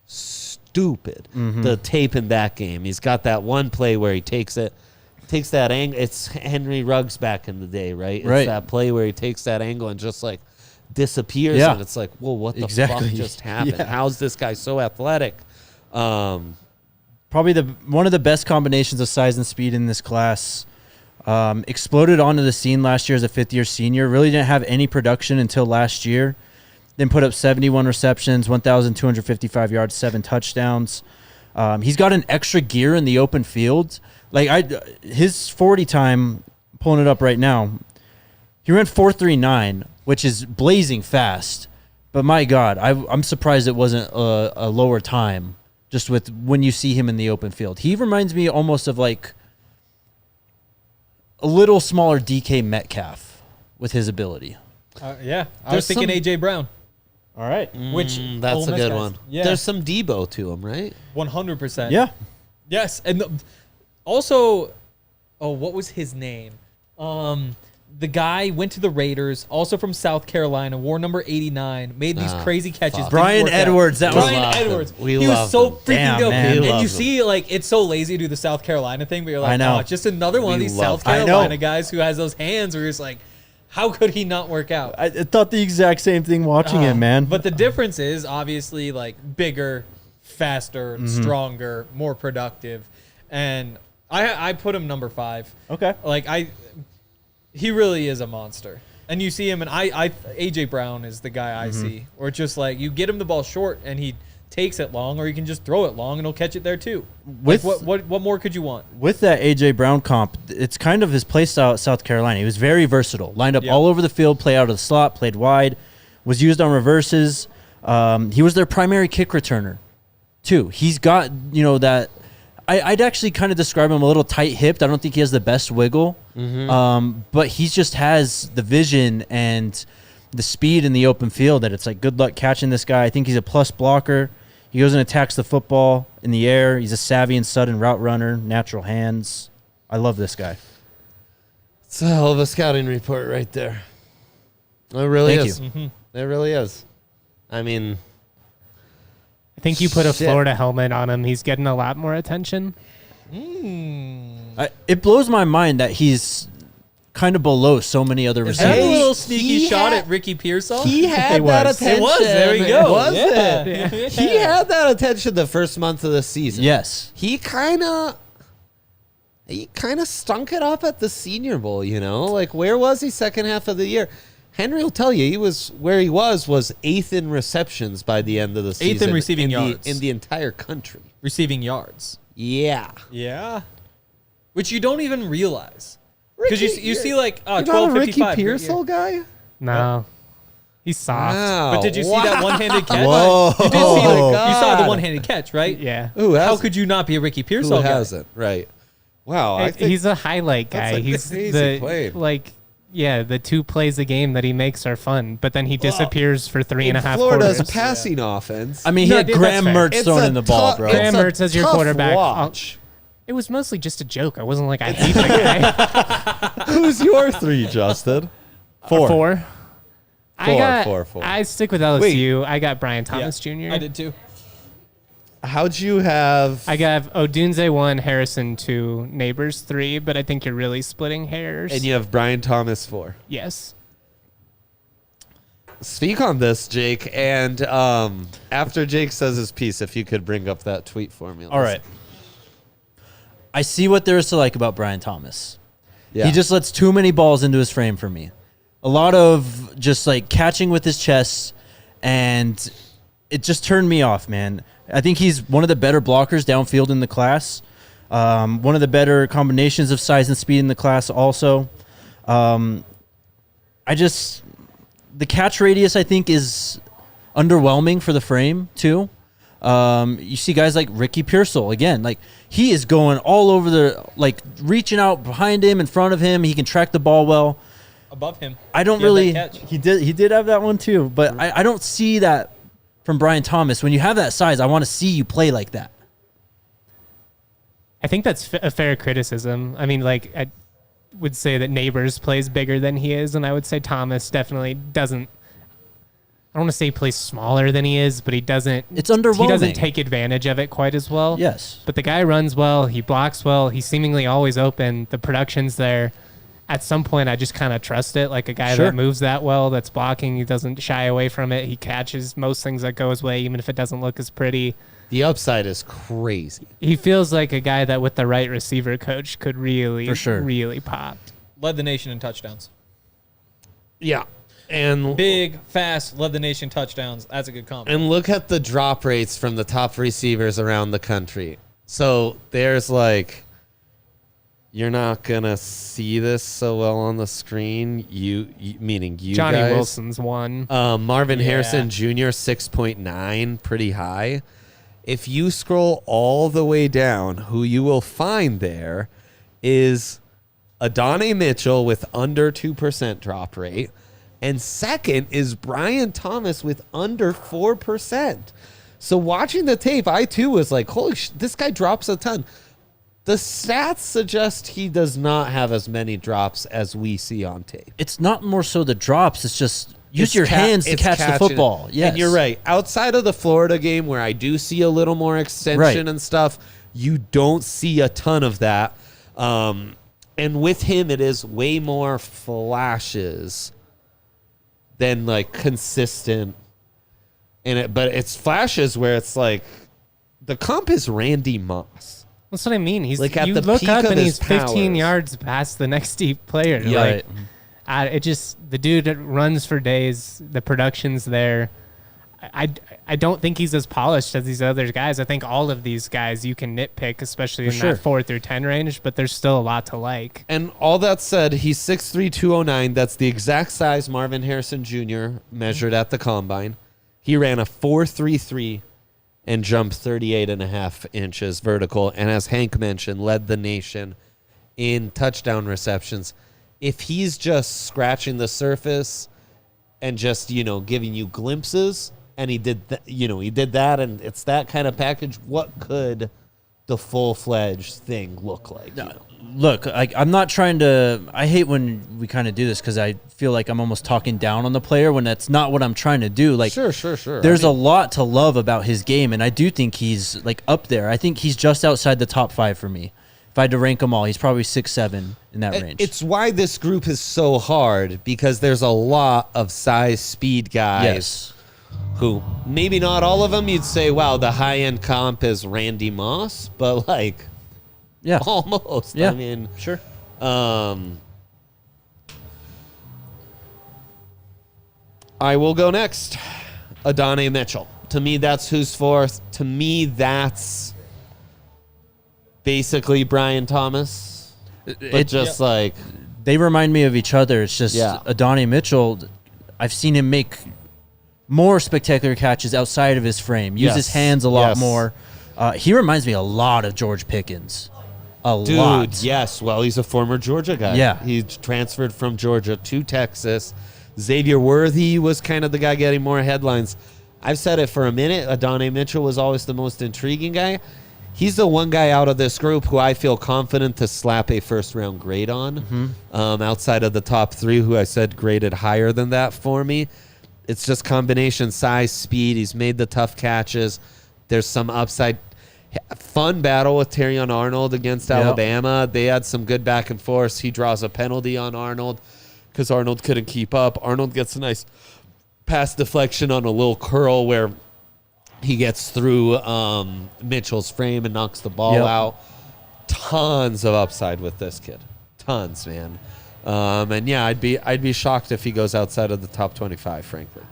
stupid. The tape in that game. He's got that one play where he takes that angle. It's Henry Ruggs back in the day, right? It's Right. that play where he takes that angle and just like disappears. Yeah. And it's like, whoa, what the Exactly. fuck just happened? Yeah. How's this guy so athletic? Probably one of the best combinations of size and speed in this class. Exploded onto the scene last year as a fifth-year senior. Really didn't have any production until last year. Then put up 71 receptions, 1,255 yards, 7 touchdowns. He's got an extra gear in the open field. His 40 time, pulling it up right now, he ran 4.39, which is blazing fast. But my God, I'm surprised it wasn't a lower time. Just with when you see him in the open field, he reminds me almost of like a little smaller DK Metcalf with his ability. Yeah, I There's was thinking some- AJ Brown, All right. which That's Ole a Miss good guys. one. Yeah, There's some Debo to him, right? 100%. Yeah. Yes, and also, what was his name? The guy went to the Raiders, also from South Carolina, wore number 89, made these crazy catches. fuck. didn't Brian work out. Edwards, that was- Brian loved him. Edwards. We he was loved so him. freaking Damn, dope. man. We And you loved see, like, it's so lazy to do the South Carolina thing, but you're like, I know. oh, just another one of We these loved South him. I know. Carolina guys who has those hands where you're just like, how could he not work out? I thought the exact same thing watching him, man. But the difference is obviously like bigger, faster, stronger, more productive. And I put him number 5. Okay. Like he really is a monster. And you see him, and AJ Brown is the guy I see. Or it's just like you get him the ball short and he takes it long, or you can just throw it long and he'll catch it there too. With- What more could you want? With that AJ Brown comp, it's kind of his play style at South Carolina. He was very versatile, lined up Yeah. all over the field, played out of the slot, played wide, was used on reverses. He was their primary kick returner, too. He's got, that. I'd actually kind of describe him a little tight-hipped. I don't think he has the best wiggle, but he just has the vision and the speed in the open field that it's like good luck catching this guy. I think he's a plus blocker. He goes and attacks the football in the air. He's a savvy and sudden route runner, natural hands. I love this guy. It's a hell of a scouting report right there. It really Thank is. you. It really is. I mean, I think you put a Shit. Florida helmet on him. He's getting a lot more attention. It blows my mind that he's kind of below so many other Is that a receivers. little sneaky he shot had- at Ricky Pearsall? he had It that was. attention. It was. There you go. Was Yeah. it? Yeah. He had that attention the first month of the season. Yes. He kind of stunk it up at the Senior Bowl, Like, where was he second half of the year? Henry will tell you he was where he was 8th in receptions by the end of the season. 8th in receiving yards. in the entire country. Receiving yards. Yeah. Yeah. which you don't even realize. Because you see like You're 12, not a Ricky 55. Pearsall guy? No. He's soft. Wow. But did you see that one-handed catch? Whoa. You did see Oh, you saw the God. one-handed catch, right? Yeah. Who How hasn't? could you not be a Ricky Pearsall Who guy? hasn't? Right. Wow. I think He's a highlight that's guy. a He's crazy the claim. like yeah, the 2 plays a game that he makes are fun, but then he disappears for 3.5 Florida's quarters. passing offense. I mean, he No, had dude, Graham that's fair. Mertz It's throwing a in the ball, tough- bro. it's Graham a Mertz as your tough quarterback. watch. It was mostly just a joke. I wasn't like I hate the guy. Who's your 3, Justin? 4. I stick with LSU. I got Brian Thomas Jr. I did too. How'd you have? I got Odunze 1, Harrison 2, Neighbors 3, but I think you're really splitting hairs. And you have Brian Thomas 4. Yes. Speak on this, Jake. And after Jake says his piece, if you could bring up that tweet for me. All right. I see what there is to like about Brian Thomas. Yeah. He just lets too many balls into his frame for me. A lot of just like catching with his chest, and it just turned me off, man. I think he's one of the better blockers downfield in the class. One of the better combinations of size and speed in the class also. The catch radius, I think, is underwhelming for the frame, too. You see guys like Ricky Pearsall, again, like he is going all over the, like reaching out behind him, in front of him. He can track the ball well. Above him. I don't He had really, that catch. he did have that one too, but I don't see that from Brian Thomas. When you have that size, I want to see you play like that. I think that's a fair criticism. I mean, like, I would say that Neighbors plays bigger than he is, and I would say Thomas definitely doesn't. I don't want to say he plays smaller than he is, but he doesn't. It's underwhelming. He doesn't take advantage of it quite as well. Yes. But the guy runs well. He blocks well. He's seemingly always open. The production's there. At some point, I just kind of trust it. Like a guy Sure. that moves that well, that's blocking, he doesn't shy away from it. He catches most things that go his way, even if it doesn't look as pretty. The upside is crazy. He feels like a guy that with the right receiver coach could really, For sure. really pop. Led the nation in touchdowns. Yeah. And Big, fast, led the nation touchdowns. That's a good comp. And look at the drop rates from the top receivers around the country. So there's like, you're not going to see this so well on the screen, meaning you Johnny guys. Wilson's one. Marvin Yeah. Harrison Jr., 6.9, pretty high. If you scroll all the way down, who you will find there is Adonai Mitchell with under 2% drop rate. And second is Brian Thomas with under 4%. So watching the tape, I too was like, holy this guy drops a ton. The stats suggest he does not have as many drops as we see on tape. It's not more so the drops. It's just use It's your hands to it's catch the catching football. it. Yes. And you're right. Outside of the Florida game where I do see a little more extension Right. and stuff, you don't see a ton of that. And with him, it is way more flashes than like consistent in it. But it's flashes where it's like the comp is Randy Moss. That's what I mean. He's Like, at you the look peak up of and his he's 15 powers. yards past the next deep player. Yeah. Like, it just the dude that runs for days. The production's there. I don't think he's as polished as these other guys. I think all of these guys you can nitpick, especially in sure. that 4 through 10 range. But there's still a lot to like. And all that said, he's 6'3", 209. That's the exact size Marvin Harrison Jr. measured at the combine. He ran a 4.33 and jumped 38.5 inches vertical. And as Hank mentioned, led the nation in touchdown receptions. If he's just scratching the surface and just, giving you glimpses, and he did that, and it's that kind of package, what could the full-fledged thing look like? Look, I'm not trying to. I hate when we kind of do this because I feel like I'm almost talking down on the player when that's not what I'm trying to do. Like, Sure. there's a lot to love about his game, and I do think he's like up there. I think he's just outside the top 5 for me. If I had to rank them all, he's probably 6-7 in that range. It's why this group is so hard, because there's a lot of size, speed guys yes, who maybe not all of them you'd say, wow, the high-end comp is Randy Moss, but like yeah, almost. yeah. I mean, sure. I will go next. Adonai Mitchell. To me, that's who's fourth. To me, that's basically Brian Thomas. but just like they remind me of each other. It's just Adonai Mitchell. I've seen him make more spectacular catches outside of his frame. Use his hands a lot more. He reminds me a lot of George Pickens. A lot. Yes. Well, he's a former Georgia guy. Yeah. He transferred from Georgia to Texas. Xavier Worthy was kind of the guy getting more headlines. I've said it for a minute. Adonai Mitchell was always the most intriguing guy. He's the one guy out of this group who I feel confident to slap a first-round grade on. Outside of the top 3, who I said graded higher than that for me. It's just combination size, speed. He's made the tough catches. There's some upside. Fun battle with Terrion Arnold against Alabama. They had some good back and forth. He draws a penalty on Arnold because Arnold couldn't keep up. Arnold gets a nice pass deflection on a little curl where he gets through Mitchell's frame and knocks the ball out. Tons of upside with this kid. Tons, man. And yeah, I'd be shocked if he goes outside of the top 25, frankly.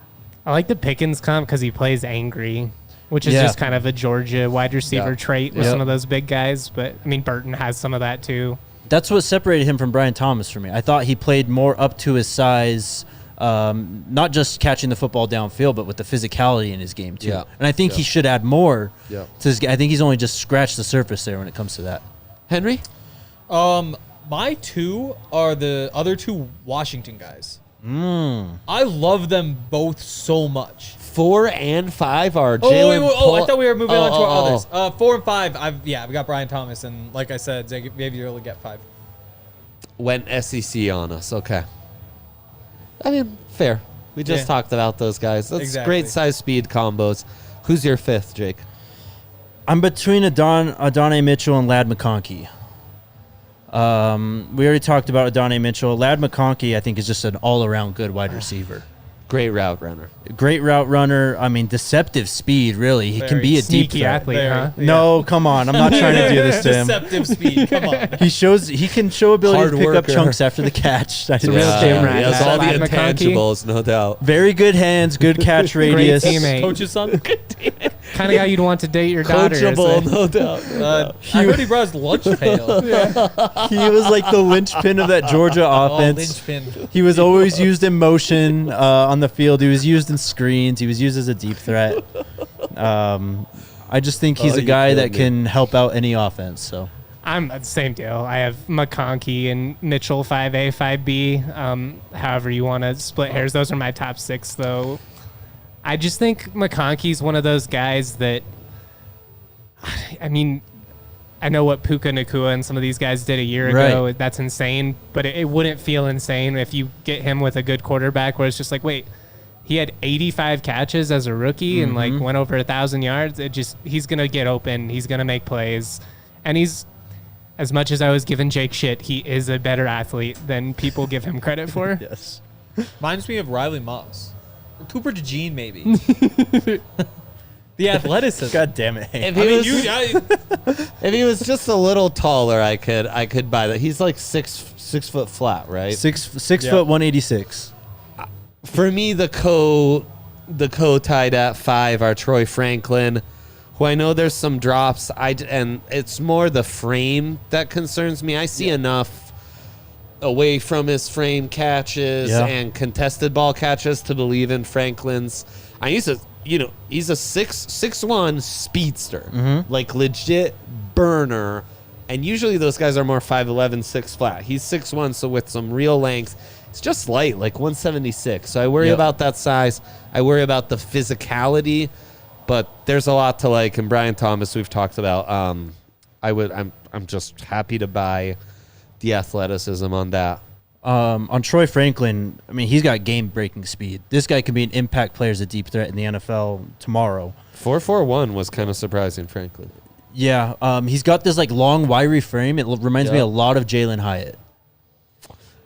I like the Pickens comp because he plays angry, which is just kind of a Georgia wide receiver trait with some of those big guys. But, I mean, Burton has some of that too. That's what separated him from Brian Thomas for me. I thought he played more up to his size, not just catching the football downfield, but with the physicality in his game too. Yeah. And I think he should add more to his game. I think he's only just scratched the surface there when it comes to that. Henry? My 2 are the other 2 Washington guys. I love them both so much. 4 and 5 are Jalen. Jalen. I thought we were moving on to our others. 4 and 5, we got Brian Thomas, and like I said, Xavier will get 5. Went SEC on us. Okay. I mean, fair. We just talked about those guys. That's great size speed combos. Who's your 5th, Jake? I'm between Adonai Mitchell and Ladd McConkey. We already talked about Adonai Mitchell. Ladd McConkey, I think, is just an all-around good wide receiver. Great route runner. Great route runner. I mean, deceptive speed, really. He can be a deep sneaky threat. athlete, huh? No, come on. I'm not trying to do this to him. Deceptive speed. Come on. He can show ability Hard to pick up worker. chunks after the catch. It's a real team rat. He has all the Ladd McConkey. intangibles, no doubt. Very good hands, good catch radius. Great teammate. Coach's son. Kind of guy you'd want to date your daughter. Coachable, no doubt. I heard he brought his lunch pail. He was like the linchpin of that Georgia offense. Linchpin. He was always used in motion on the field. He was used in screens. He was used as a deep threat. I just think he's a guy that can help out any offense. So I'm the same deal. I have McConkey and Mitchell 5A, 5B. However you want to split hairs. Those are my top 6, though. I just think McConkey's one of those guys that, I mean, I know what Puka Nacua and some of these guys did a year ago. Right. That's insane, but it wouldn't feel insane if you get him with a good quarterback where it's just like, wait, he had 85 catches as a rookie and like went over 1,000 yards. He's going to get open. He's going to make plays. And he's, as much as I was giving Jake shit, he is a better athlete than people give him credit for. yes. Reminds me of Riley Moss. Or Cooper DeJean, maybe. The athleticism. God damn it. If he was just a little taller, I could buy that. He's like 6 foot flat, right? 6 foot 186. For me, the co-tied at 5 are Troy Franklin, who I know there's some drops. And it's more the frame that concerns me. I see enough away from his frame catches and contested ball catches to believe in Franklin's. He's a 6'1" speedster, like legit burner. And usually those guys are more 5'11", 6 flat. He's 6'1", so with some real length. It's just light, like 176. So I worry about that size. I worry about the physicality, but there's a lot to like. And Brian Thomas, we've talked about. I'm just happy to buy the athleticism on that. On Troy Franklin, I mean, he's got game-breaking speed. This guy could be an impact player as a deep threat in the NFL tomorrow. 4.41 was kind of surprising, Franklin. Yeah, he's got this like long, wiry frame. It reminds me a lot of Jalen Hyatt.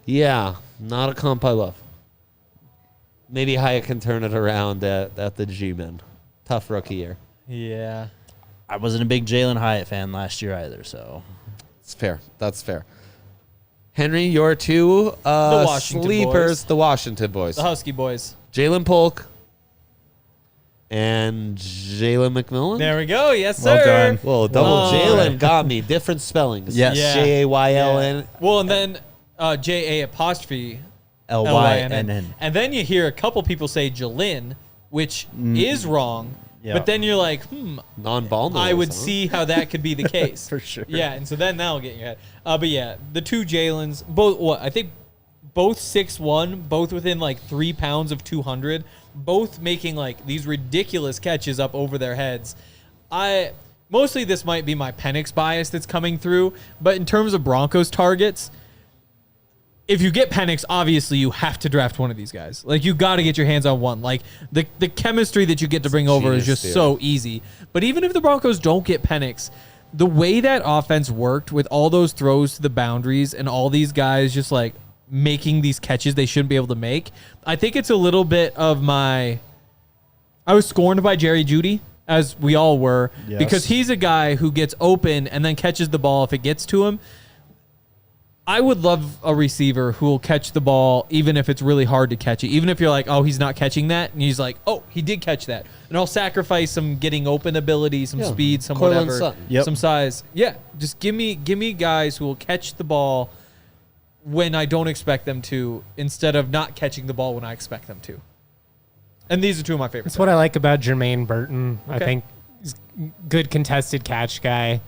Yeah, not a comp I love. Maybe Hyatt can turn it around at the G-Men. Tough rookie year. Yeah. I wasn't a big Jalen Hyatt fan last year either, so. It's fair. That's fair. Henry, your 2 The Washington sleepers, boys. the Washington boys. The Husky boys. Jalen Polk and Jalen McMillan. There we go. Yes, Well sir. done. Whoa, double Oh. Jalen got me. Different spellings. Yes. Yeah. Jayln. Well, and then JA'. LYNN. And then you hear a couple people say Jalen, which is wrong. Yeah. But then you're like, Non-ball. I would see how that could be the case. For sure. Yeah, and so then that'll get in your head. But yeah, the two Jalens, both, I think both 6'1", both within like 3 pounds of 200, both making like these ridiculous catches up over their heads. Mostly this might be my Penix bias that's coming through, but in terms of Broncos targets, if you get Penix, obviously you have to draft one of these guys. Like, you got to get your hands on one. Like, the chemistry that you get to bring over is genius, just so easy. But even if the Broncos don't get Penix, the way that offense worked with all those throws to the boundaries and all these guys just, like, making these catches they shouldn't be able to make, I think it's a little bit of my... I was scorned by Jerry Jeudy, as we all were, Yes. because he's a guy who gets open and then catches the ball if it gets to him. I would love a receiver who will catch the ball even if it's really hard to catch it. Even if you're like, oh, he's not catching that. And he's like, oh, he did catch that. And I'll sacrifice some getting open ability, some speed, some Cortland whatever, Sutton. Yep. some size. Yeah, just give me guys who will catch the ball when I don't expect them to instead of not catching the ball when I expect them to. And these are two of my favorites. That's what I like about Jermaine Burton. I Okay. think he's a good contested catch guy.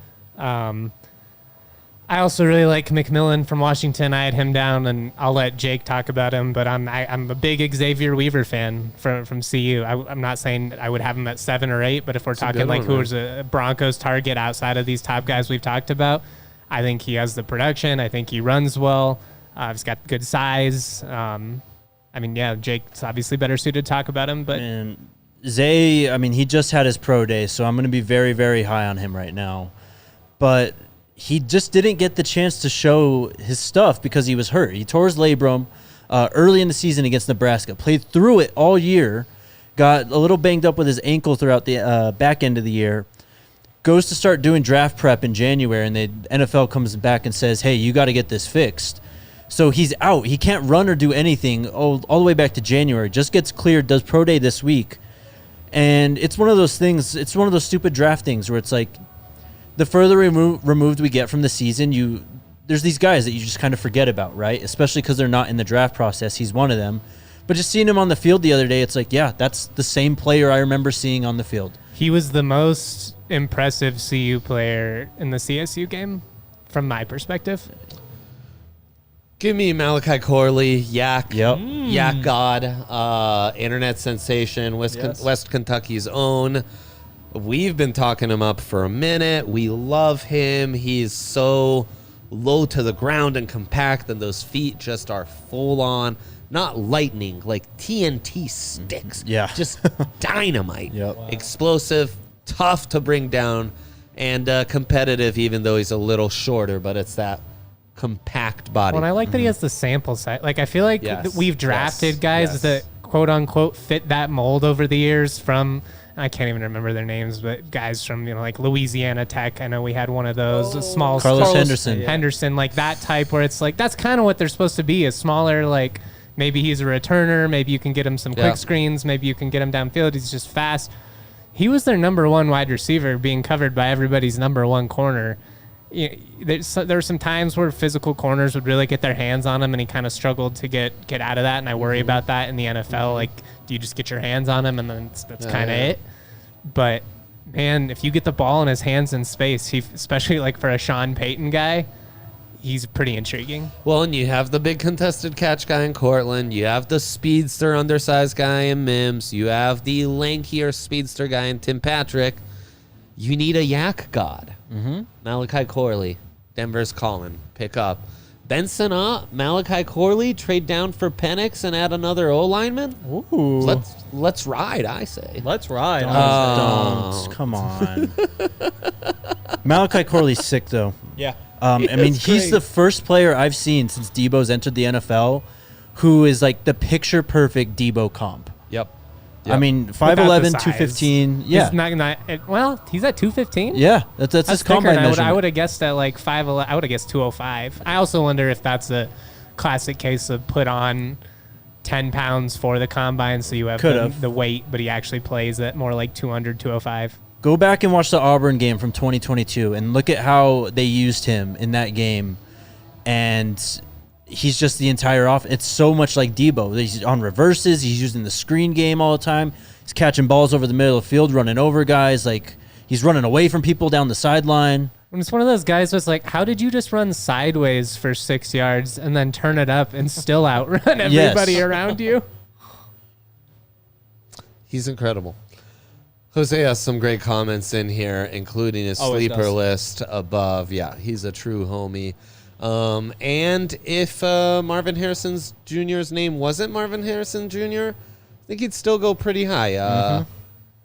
I also really like McMillan from Washington. I had him down, and I'll let Jake talk about him. But I'm a big Xavier Weaver fan from CU. I'm not saying I would have him at 7 or 8, but if we're talking like who's a Broncos target outside of these top guys we've talked about, I think he has the production. I think he runs well. He's got good size. Jake's obviously better suited to talk about him, but And Zay, I mean, he just had his pro day, so I'm going to be very, very high on him right now. But he just didn't get the chance to show his stuff because he was hurt. He tore his labrum early in the season against Nebraska, played through it all year, got a little banged up with his ankle throughout the back end of the year, goes to start doing draft prep in January, and the NFL comes back and says, hey, you got to get this fixed. So he's out. He can't run or do anything all the way back to January. Just gets cleared, does pro day this week. And it's one of those things, it's one of those stupid draft things where it's like, the further removed we get from the season, there's these guys that you just kind of forget about, right? Especially because they're not in the draft process. He's one of them. But just seeing him on the field the other day, it's like, yeah, that's the same player I remember seeing on the field. he was the most impressive CU player in the CSU game from my perspective. Give me Malachi Corley, Yak. Yep. Yak God, internet sensation, West Kentucky's own. We've been talking him up for a minute. We love him. He's so low to the ground and compact, and those feet just are full on, not lightning, like TNT sticks. Yeah. Just dynamite. Yep. Wow. Explosive, tough to bring down, and competitive, even though he's a little shorter, but it's that compact body. Well, and I like that he has the sample size. Like, I feel like Yes. we've drafted guys Yes. that quote unquote fit that mold over the years from, I can't even remember their names, but guys from, like Louisiana Tech. I know we had one of those, a small Carlos Henderson. Henderson, like that type where it's like, that's kind of what they're supposed to be, a smaller, like maybe he's a returner. Maybe you can get him some quick screens. Maybe you can get him downfield. He's just fast. He was their number one wide receiver being covered by everybody's number one corner. There were some times where physical corners would really get their hands on him, and he kind of struggled to get out of that. And I worry about that in the NFL. Like, do you just get your hands on him, and then that's kind of it? But man, if you get the ball in his hands in space, especially like for a Sean Payton guy, he's pretty intriguing. Well, and you have the big contested catch guy in Cortland. You have the speedster undersized guy in Mims. You have the lankier speedster guy in Tim Patrick. You need a yak god. Mm-hmm. Malachi Corley. Denver's calling. Pick up. Benson up. Malachi Corley. Trade down for Penix and add another O-lineman. Ooh. Let's ride, I say. Let's ride. Don't. Come on. Malachi Corley's sick, though. Yeah. He's the first player I've seen since Debo's entered the NFL who is like the picture-perfect Debo comp. Yep. I mean, Without 5'11", the size. 215. Yeah. He's he's at 215. Yeah. That's his That's combine thicker. I measurement. would have guessed at like 5'11". I would have guessed 205. I also wonder if that's a classic case of put on 10 pounds for the combine, so you have the weight, but he actually plays at more like 200, 205. Go back and watch the Auburn game from 2022 and look at how they used him in that game. And he's just the entire off. It's so much like Debo. He's on reverses. He's using the screen game all the time. He's catching balls over the middle of the field, running over guys. Like, he's running away from people down the sideline. And it's one of those guys was like, how did you just run sideways for 6 yards and then turn it up and still outrun everybody around you? He's incredible. Jose has some great comments in here, including his sleeper list above. Yeah, he's a true homie. And if Marvin Harrison Jr.'s name wasn't Marvin Harrison Jr., I think he'd still go pretty high.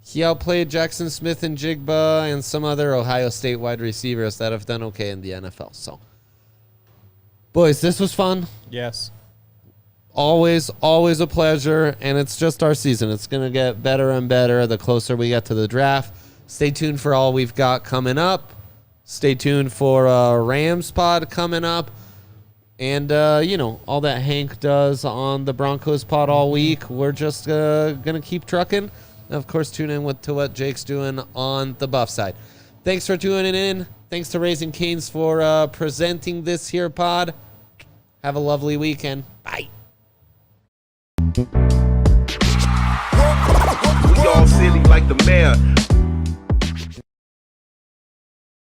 He outplayed Jackson Smith and Jigba and some other Ohio State wide receivers that have done okay in the NFL. So, boys, this was fun. Yes. Always a pleasure, and it's just our season. It's going to get better and better the closer we get to the draft. Stay tuned for all we've got coming up. Stay tuned for Rams pod coming up. And, all that Hank does on the Broncos pod all week. We're just going to keep trucking. And, of course, tune in to what Jake's doing on the Buff side. Thanks for tuning in. Thanks to Raising Canes for presenting this here pod. Have a lovely weekend. Bye.